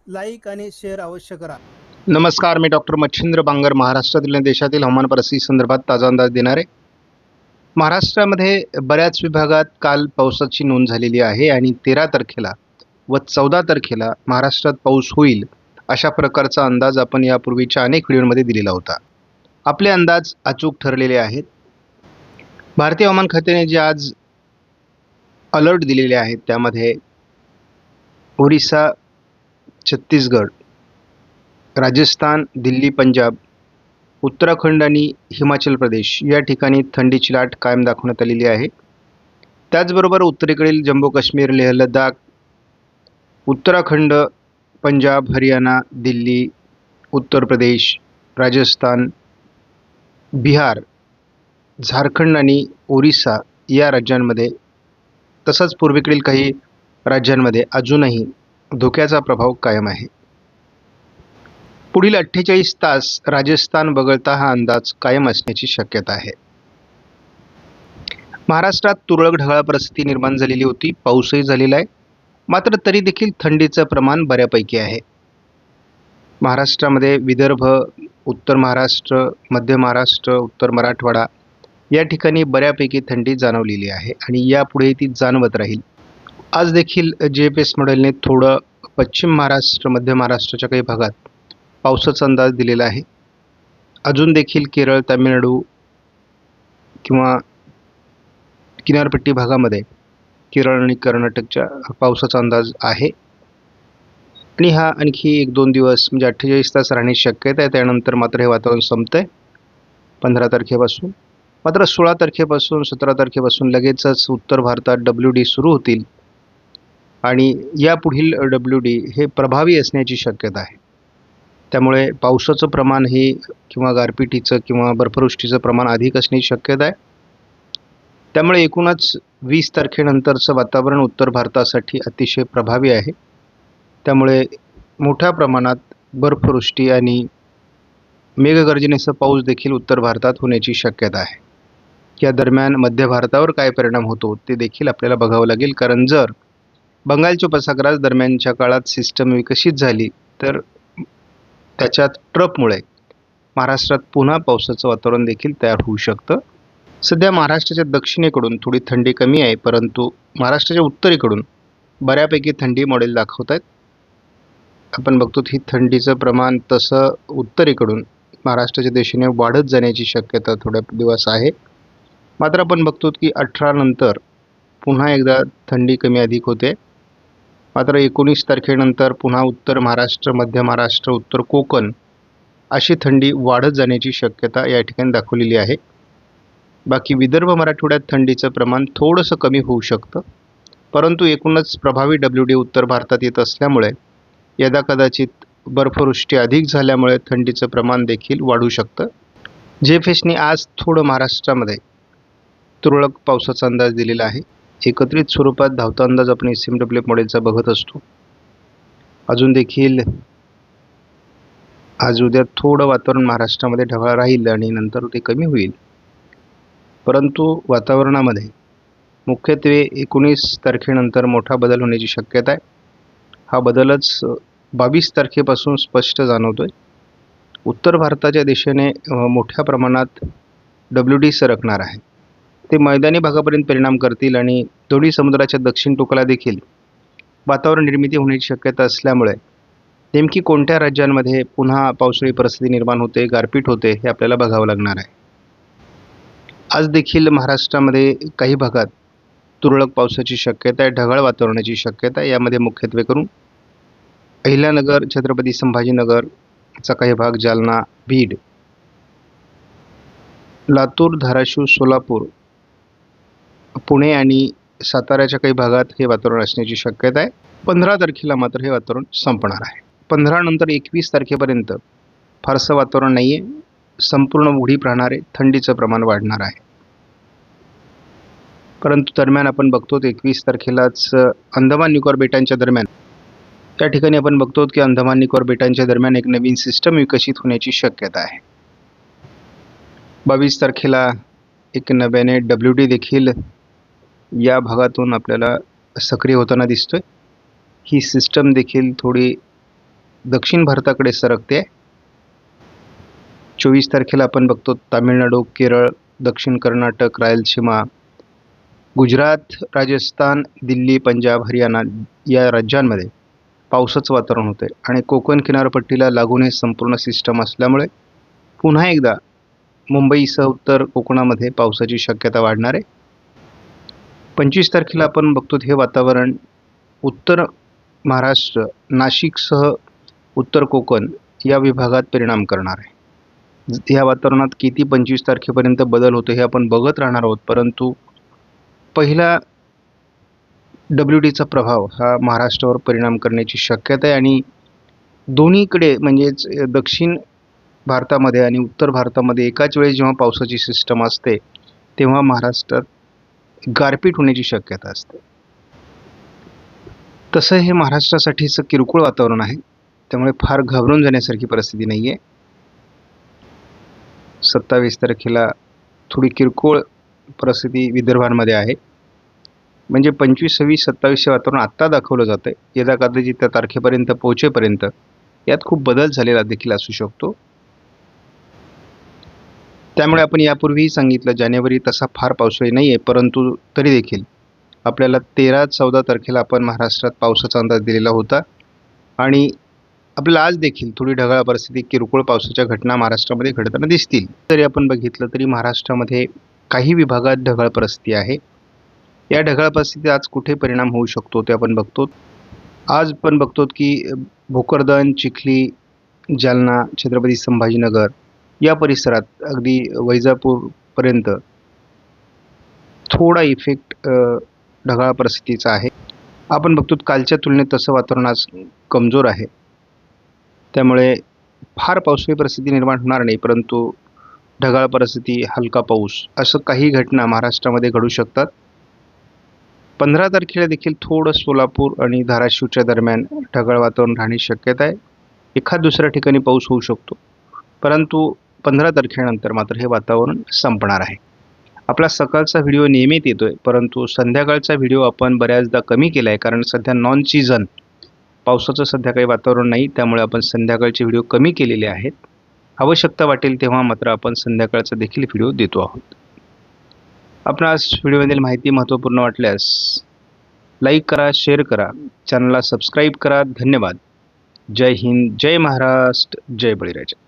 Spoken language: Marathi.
लाईक आणि शेअर अवश्य करा. नमस्कार, मी डॉक्टर मच्छिंद्र बांगर महाराष्ट्रातील आणि देशातील हवामान परिस्थिती संदर्भात ताजा अंदाज देणार आहे. महाराष्ट्रामध्ये बऱ्याच विभागात काल पावसाची नोंद झालेली आहे आणि 13 तारखेला व 14 तारखेला महाराष्ट्रात पाऊस होईल अशा प्रकारचा अंदाज आपण यापूर्वीच्या अनेक व्हिडिओमध्ये दिलेला होता. आपले अंदाज अचूक ठरलेले आहेत. भारतीय हवामान खात्याने जे आज अलर्ट दिलेले आहेत त्यामध्ये ओरिसा, छत्तीसगड, राजस्थान, दिल्ली, पंजाब, उत्तराखंड आणि हिमाचल प्रदेश या ठिकाणी थंडीची लाट कायम दाखवण्यात आलेली आहे. त्याचबरोबर उत्तरेकडील जम्मू काश्मीर, लेह लडाख, उत्तराखंड, पंजाब, हरियाणा, दिल्ली, उत्तर प्रदेश, राजस्थान, बिहार, झारखंड आणि ओरिसा या राज्यांमध्ये तसंच पूर्वेकडील काही राज्यांमध्ये अजूनही धोक्याचा प्रभाव कायम आहे. पुढील 48 तास राजस्थान वगळता हा अंदाज कायम असण्याची शक्यता आहे. महाराष्ट्रात तुरळक ढगाळ परिस्थिती निर्माण झालेली होती. पाऊसही झालेला आहे. मात्र तरी देखील थंडीचं प्रमाण बऱ्यापैकी आहे. महाराष्ट्रामध्ये विदर्भ, उत्तर महाराष्ट्र, मध्य महाराष्ट्र, उत्तर मराठवाडा या ठिकाणी बऱ्यापैकी थंडी जाणवलेली आहे आणि यापुढे ती जाणवत राहील. आज देखील GFS मॉडेलने थोडं पश्चिम महाराष्ट्र, मध्य महाराष्ट्राच्या काही भागात पावसाचा अंदाज दिलेला आहे. अजून देखील केरळ, तामिळनाडू किंवा किनारपट्टी भागामध्ये केरळ आणि कर्नाटकच्या पावसाचा अंदाज आहे आणि हा आणखी 1-2 दिवस म्हणजे 48 तास राहण्याची शक्यता आहे. त्यानंतर मात्र हे वातावरण संपतंय 15 तारखेपासून. मात्र 16 तारखेपासून 17 तारखेपासून लगेचच उत्तर भारतात WD सुरू होतील आणि यापुढील WD हे प्रभावी असण्याची शक्यता आहे. त्यामुळे पावसाचं प्रमाण हे किंवा गारपिटीचं किंवा बर्फवृष्टीचं प्रमाण अधिक असण्याची शक्यता आहे. त्यामुळे एकूणच 20 तारखेनंतरचं वातावरण उत्तर भारतासाठी अतिशय प्रभावी आहे. त्यामुळे मोठ्या प्रमाणात बर्फवृष्टी आणि मेघगर्जनेसह पाऊस देखील उत्तर भारतात होण्याची शक्यता आहे. या दरम्यान मध्य भारतावर काय परिणाम होतो ते देखील आपल्याला बघावं लागेल. कारण जर बंगालच्या उपसागरात दरम्यानच्या काळात सिस्टम विकसित झाली तर त्याच्या ट्रफमुळे महाराष्ट्रात पुन्हा पावसाचं वातावरण देखील तयार होऊ शकतं. सध्या महाराष्ट्राच्या दक्षिणेकडून थोडी थंडी कमी आहे, परंतु महाराष्ट्राच्या उत्तरेकडून बऱ्यापैकी थंडी मॉडेल दाखवत आहेत. आपण बघतो ही थंडीचं प्रमाण तसं उत्तरेकडून महाराष्ट्राच्या दिशेने वाढत जाण्याची शक्यता थोड्या दिवस आहे. मात्र आपण बघतो की 18 नंतर पुन्हा एकदा थंडी कमी अधिक होते. मात्र 19 तारखेनंतर पुन्हा उत्तर महाराष्ट्र, मध्य महाराष्ट्र, उत्तर कोकण अशी थंडी वाढत जाण्याची शक्यता या ठिकाणी दाखवलेली आहे. बाकी विदर्भ, मराठवाड्यात थंडीचं प्रमाण थोडंसं कमी होऊ शकतं, परंतु एकूणच प्रभावी WD उत्तर भारतात येत असल्यामुळे यदा कदाचित बर्फवृष्टी अधिक झाल्यामुळे थंडीचं प्रमाण देखील वाढू शकतं. GFSने आज थोडं महाराष्ट्रामध्ये तुरळक पावसाचा अंदाज दिलेला आहे. एकत्रित स्वरूपात धावता अंदाज आपण SMWF मॉडेलचा बघत असतो. अजून देखील आज उद्या थोडं वातावरण महाराष्ट्रामध्ये ढगाळ राहील आणि नंतर ते कमी होईल. परंतु वातावरणामध्ये मुख्यत्वे 19 तारखेनंतर मोठा बदल होण्याची शक्यता आहे. हा बदलच 22 तारखेपासून स्पष्ट जाणवतोय. उत्तर भारताच्या दिशेने मोठ्या प्रमाणात WD सरकणार आहे. ते मैदानी भागापर्यंत परिणाम करतील आणि दोन्ही समुद्राच्या दक्षिण टोकाला देखील वातावरण निर्मिती होण्याची शक्यता असल्यामुळे नेमकी कोणत्या राज्यांमध्ये पुन्हा पावसाळी परिस्थिती निर्माण होते, गारपीट होते हे आपल्याला बघावं लागणार आहे. आज देखील महाराष्ट्रामध्ये काही भागात तुरळक पावसाची शक्यता आहे, ढगाळ वातावरणाची शक्यता आहे. यामध्ये मुख्यत्वे करून अहिल्यानगर, छत्रपती संभाजीनगरचा काही भाग, जालना, बीड, लातूर, धाराशिव, सोलापूर, पुणे आणि साताऱ्याच्या काही भागात हे वातावरण असण्याची शक्यता आहे. 15 तारखेला मात्र हे वातावरण संपणार आहे. 15 नंतर 21 तारखेपर्यंत फारसं वातावरण नाही आहे. संपूर्ण उघडीप राहणार आहे. थंडीचं प्रमाण वाढणार आहे. परंतु दरम्यान आपण बघतो 21 तारखेलाच अंदमान निकोबार बेटांच्या दरम्यान त्या ठिकाणी आपण बघतो की अंदमान निकोबार बेटांच्या दरम्यान एक नवीन सिस्टम विकसित होण्याची शक्यता आहे. 22 तारखेला एक नव्याने WD देखील या भागातून आपल्याला सक्रिय होताना दिसतोय. ही सिस्टम देखील थोडी दक्षिण भारताकडे सरकते. 24 तारखेला आपण बघतो तामिळनाडू, केरळ, दक्षिण कर्नाटक, रायलसीमा, गुजरात, राजस्थान, दिल्ली, पंजाब, हरियाणा या राज्यांमध्ये पावसाचं वातावरण होतं आहे आणि कोकण किनारपट्टीला लागून हे संपूर्ण सिस्टम असल्यामुळे पुन्हा एकदा मुंबईसह उत्तर कोकणामध्ये पावसाची शक्यता वाढणार आहे. 25 तारखेला आपण बघतो हे वातावरण उत्तर महाराष्ट्र, नाशिकसह उत्तर कोकण या विभागात परिणाम करणार आहे. या वातावरणात किती 25 तारखेपर्यंत बदल होतो हे आपण बघत राहणार आहोत, परंतु पहिला WDचा प्रभाव हा महाराष्ट्रावर परिणाम करण्याची शक्यता आहे आणि दोन्हीकडे म्हणजेच दक्षिण भारतामध्ये आणि उत्तर भारतामध्ये एकाच वेळेस जेव्हा पावसाची सिस्टम असते तेव्हा महाराष्ट्रात गारपीट होण्याची शक्यता असते. तसं हे महाराष्ट्रासाठीचं किरकोळ वातावरण आहे, त्यामुळे फार घाबरून जाण्यासारखी परिस्थिती नाही आहे. 27 तारखेला थोडी किरकोळ परिस्थिती विदर्भामध्ये आहे. म्हणजे 25, 26, 27 वातावरण आत्ता दाखवलं जातं आहे. यदा कदाचित त्या तारखेपर्यंत पोहोचेपर्यंत यात खूप बदल झालेला देखील असू शकतो. त्यामुळे आपण यापूर्वीही सांगितलं जानेवारी तसा फार पावसाळी नाही आहे, परंतु तरी देखील आपल्याला 13, 14 तारखेला आपण महाराष्ट्रात पावसाचा अंदाज दिलेला होता आणि आपल्याला आज देखील थोडी ढगाळ परिस्थिती, किरकोळ पावसाच्या घटना महाराष्ट्रामध्ये घडताना दिसतील. जरी आपण बघितलं तरी महाराष्ट्रामध्ये काही विभागात ढगाळ परिस्थिती आहे. या ढगाळ परिस्थितीत आज कुठे परिणाम होऊ शकतो ते आपण बघतो. आज आपण बघतो की भोकरदन, चिखली, जालना, छत्रपती संभाजीनगर या परिसरात अगदी वैजापूरपर्यंत थोडा इफेक्ट ढगाळ परिस्थितीचा आहे. आपण बघतो कालच्या तुलनेत तसं वातावरण आज कमजोर आहे, त्यामुळे फार पावसाळी परिस्थिती निर्माण होणार नाही, परंतु ढगाळ परिस्थिती, हलका पाऊस असं काही घटना महाराष्ट्रामध्ये घडू शकतात. 15 तारखेला देखील थोडं सोलापूर आणि धाराशिवच्या दरम्यान ढगाळ वातावरण राहण्याची शक्यता आहे. एखाद दुसऱ्या ठिकाणी पाऊस होऊ शकतो, परंतु 15 तारखेनंतर मात्र हे वातावरण संपणार आहे. आपला सकाळचा व्हिडिओ नियमित येतोय, परंतु संध्याकाळचा व्हिडिओ आपण बऱ्याचदा कमी केला आहे, कारण सध्या नॉन सीझन पावसाचं सध्या काही वातावरण नाही, त्यामुळे आपण संध्याकाळचे व्हिडिओ कमी केलेले आहेत. आवश्यकता वाटेल तेव्हा मात्र आपण संध्याकाळचा देखील व्हिडिओ देतो आहोत. आपणास व्हिडिओमधील माहिती महत्त्वपूर्ण वाटल्यास लाईक करा, शेअर करा, चॅनलला सबस्क्राईब करा. धन्यवाद. जय हिंद, जय महाराष्ट्र, जय बळीराजा.